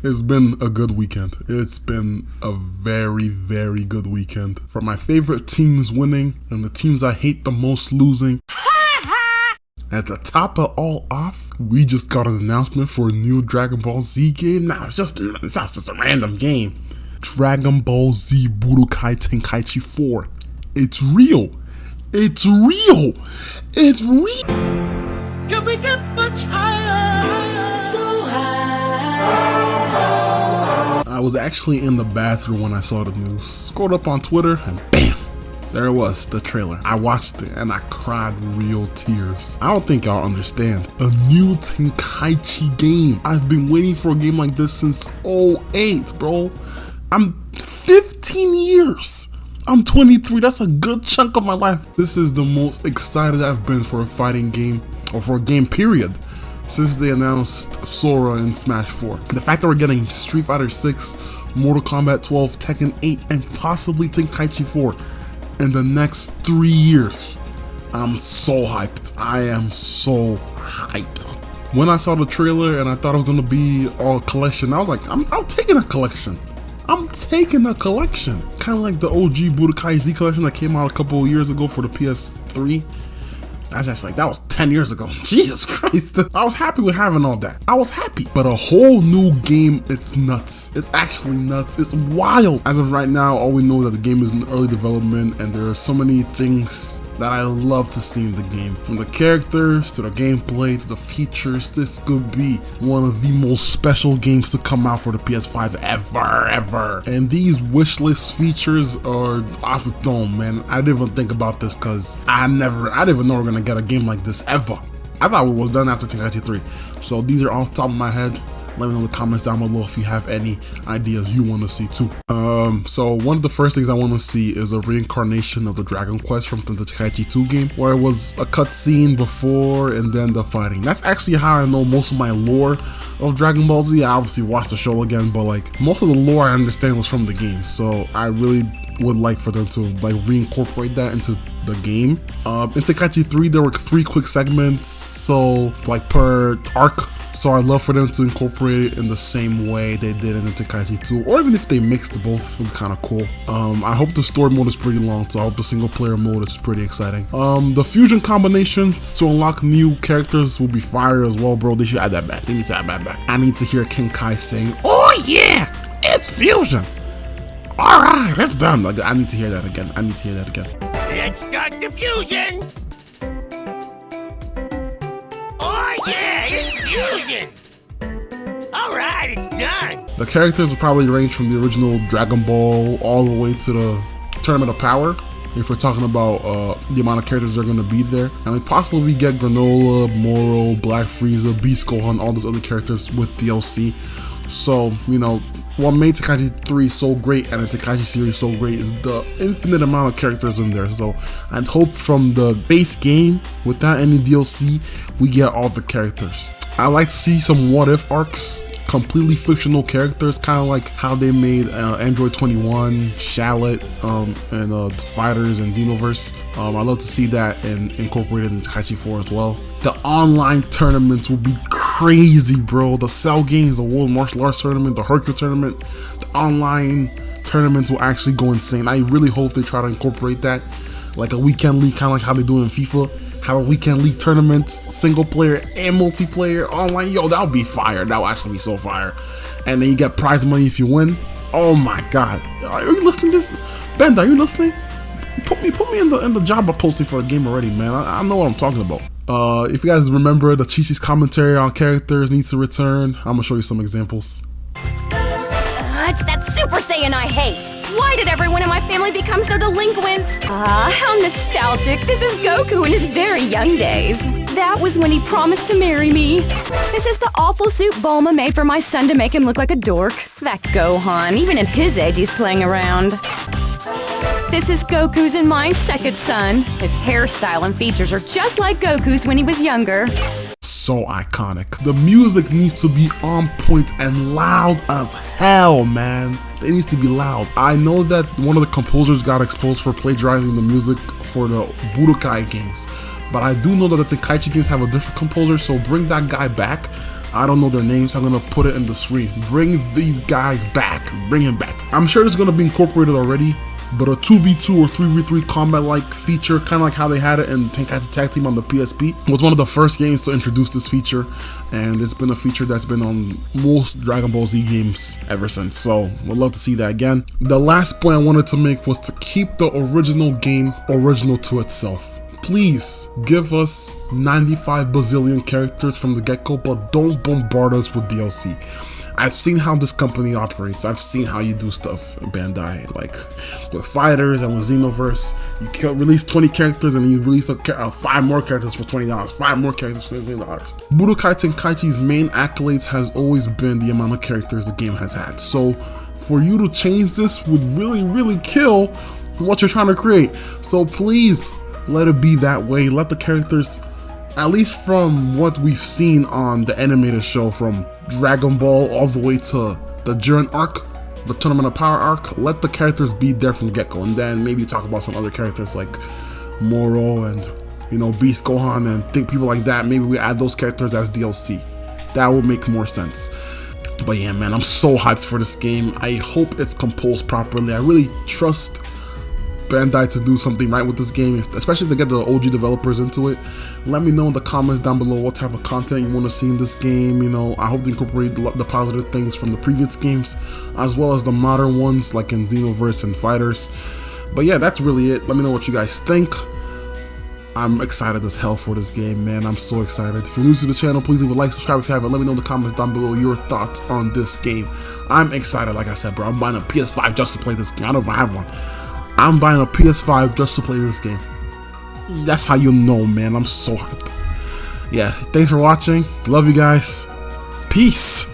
It's been a good weekend. It's been a very, very good weekend. For my favorite teams winning and the teams I hate the most losing. At the top of all off, we just got an announcement for a new Dragon Ball Z game. Nah, it's just a random game. Dragon Ball Z Budokai Tenkaichi 4. It's real. It's real. It's real. Can we get much higher? So high. I was actually in the bathroom when I saw the news. Scrolled up on Twitter and bam, there it was, the trailer. I watched it and I cried real tears. I don't think y'all understand. A new Tenkaichi game. I've been waiting for a game like this since 2008, bro. I'm 15 years. I'm 23. That's a good chunk of my life. This is the most excited I've been for a fighting game, or for a game period, since they announced Sora in Smash 4. The fact that we're getting Street Fighter 6, Mortal Kombat 12, Tekken 8, and possibly Tenkaichi 4 in the next 3 years. I'm so hyped. I am so hyped. When I saw the trailer and I thought it was gonna be a collection, I was like, I'm taking a collection. I'm taking a collection. Kind of like the OG Budokai Z collection that came out a couple of years ago for the PS3. That's just like, that was 10 years ago. Jesus Christ. I was happy with having all that. I was happy. But a whole new game, it's nuts. It's actually nuts. It's wild. As of right now, all we know is that the game is in early development and there are so many things that I love to see in the game. From the characters, to the gameplay, to the features, this could be one of the most special games to come out for the PS5 ever. And these wishlist features are off the dome, man. I didn't even think about this because I didn't even know we we're gonna get a game like this ever. I thought it was done after Tenkaichi 3. So these are off the top of my head. Let me know in the comments down below if you have any ideas you want to see too. So one of the first things I want to see is a reincarnation of the Dragon Quest from the Tenkaichi 2 game, where it was a cutscene before and then the fighting. That's actually how I know most of my lore of Dragon Ball Z. I obviously watched the show again, but like most of the lore I understand was from the game. So I really would like for them to like reincorporate that into the game. In Tenkaichi 3 there were 3 quick segments, so like per arc. So I'd love for them to incorporate it in the same way they did in the Tenkaichi 2, or even if they mixed both, it would be kind of cool. I hope the story mode is pretty long, so I hope the single player mode is pretty exciting. The fusion combinations to unlock new characters will be fire as well, bro. They should add that back. They need to add that back. I need to hear King Kai saying, "Oh yeah, it's fusion." All right, it's done. I need to hear that again. Let's start the fusion. Oh yeah, it's fusion. All right, it's done. The characters will probably range from the original Dragon Ball all the way to the Tournament of Power, if we're talking about the amount of characters that are going to be there. And we possibly get Granola, Moro, Black Frieza, Beast Gohan, all those other characters with DLC. So, you know, what made Tenkaichi 3 so great and the Tenkaichi series so great is the infinite amount of characters in there. So I'd hope from the base game, without any DLC, we get all the characters. I like to see some what if arcs, completely fictional characters, kind of like how they made Android 21, Shallot, and Fighters and Xenoverse. I'd love to see that and incorporated in Tenkaichi 4 as well. The online tournaments will be crazy, bro. The Cell Games, the World Martial Arts Tournament, the Hercule Tournament, the online tournaments will actually go insane. I really hope they try to incorporate that, like a weekend league, kind of like how they do in FIFA. Have a weekend league tournaments, single player and multiplayer online. Yo, that would be fire. That would actually be so fire. And then you get prize money if you win. Oh my god. Are you listening to this? Ben, are you listening? Put me in the job of posting for a game already, man. I know what I'm talking about. If you guys remember, the Chi-Chi's commentary on characters needs to return. I'm gonna show you some examples. It's that Super Saiyan I hate. Why did everyone in my family become so delinquent? How nostalgic. This is Goku in his very young days. That was when he promised to marry me. This is the awful soup Bulma made for my son to make him look like a dork. That Gohan, even at his age, he's playing around. This is Goku's and my second son. His hairstyle and features are just like Goku's when he was younger. So iconic. The music needs to be on point and loud as hell, man. It needs to be loud. I know that one of the composers got exposed for plagiarizing the music for the Budokai games, but I do know that the Tenkaichi games have a different composer, so bring that guy back I don't know their names. I'm gonna put it in the screen. Bring these guys back. Bring him back. I'm sure it's gonna be incorporated already, but a 2v2 or 3v3 combat-like feature, kind of like how they had it in Tenkaichi Tag Team on the PSP, was one of the first games to introduce this feature, and it's been a feature that's been on most Dragon Ball Z games ever since, so we'd love to see that again. The last point I wanted to make was to keep the original game original to itself. Please give us 95 bazillion characters from the get-go, but don't bombard us with DLC. I've seen how this company operates. I've seen how you do stuff, Bandai, like with Fighters and with Xenoverse. You release 20 characters and you release 5 more characters for $20, 5 more characters for $20. Budokai Tenkaichi's main accolades has always been the amount of characters the game has had. So for you to change this would really kill what you're trying to create. So please let it be that way. Let the characters, at least from what we've seen on the animated show, from Dragon Ball all the way to the Jiren arc, the Tournament of Power arc, let the characters be there from the get-go, and then maybe talk about some other characters like Moro and, you know, Beast Gohan and people like that. Maybe we add those characters as DLC. That would make more sense. But yeah, man, I'm so hyped for this game. I hope it's composed properly. I really trust Bandai to do something right with this game, especially to get the OG developers into it. Let me know in the comments down below what type of content you want to see in this game. You know, I hope to incorporate the positive things from the previous games, as well as the modern ones like in Xenoverse and Fighters. But yeah, that's really it. Let me know what you guys think. I'm excited as hell for this game, man. I'm so excited. If you're new to the channel, please leave a like, subscribe if you haven't. Let me know in the comments down below your thoughts on this game. I'm excited, like I said, bro. I'm buying a PS5 just to play this game. I don't know if I have one. I'm buying a PS5 just to play this game. That's how you know, man. I'm so hyped. Yeah, thanks for watching. Love you guys. Peace.